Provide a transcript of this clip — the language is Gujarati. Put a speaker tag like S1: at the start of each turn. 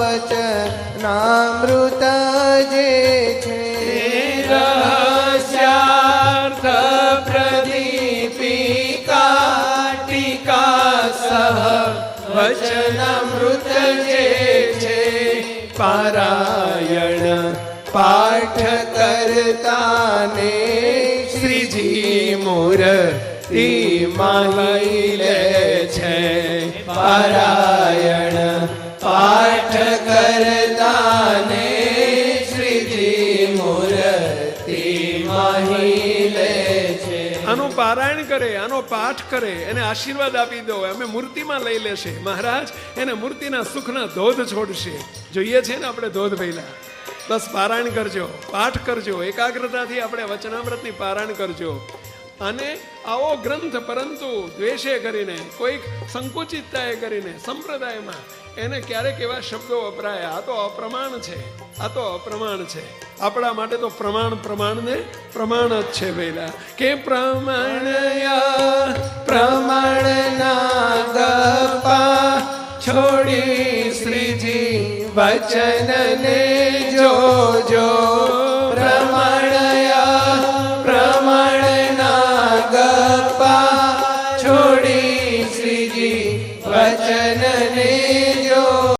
S1: વચનામૃત જે છે
S2: રહસ્યાર્થ પ્રદીપિકા ટીકા સહ વચનામૃત જે છે પારાયણ પાઠ કરતાને શ્રીજી મૂર્તિ માહી લે છે પારાયણ પાઠ કરતાને શ્રીજી મૂર્તિ માહી લે છે.
S3: આનું પારાયણ કરે, આનો પાઠ કરે, એને આશીર્વાદ આપી દો, અમે મૂર્તિમાં લઈ લેશે મહારાજ, એને મૂર્તિના સુખના ધોધ છોડશે. જોઈએ છે ને આપણે ધોધ પહેલા. બસ પારાયણ કરજો, પાઠ કરજો, એકાગ્રતાથી આપણે વચનામૃતની પારાયણ કરજો. અને આવો ગ્રંથ પરંતુ દ્વેષે કરીને, કોઈક સંકુચિતતાએ કરીને સંપ્રદાયમાં એને ક્યારેક એવા શબ્દો વપરાયા, આ તો અપ્રમાણ છે, આ તો અપ્રમાણ છે. આપણા માટે તો પ્રમાણ ને પ્રમાણ જ છે પહેલા કે પ્રમાણયા
S2: પ્રમાણના ગપ્પા છોડી શ્રીજી વચનને જોજો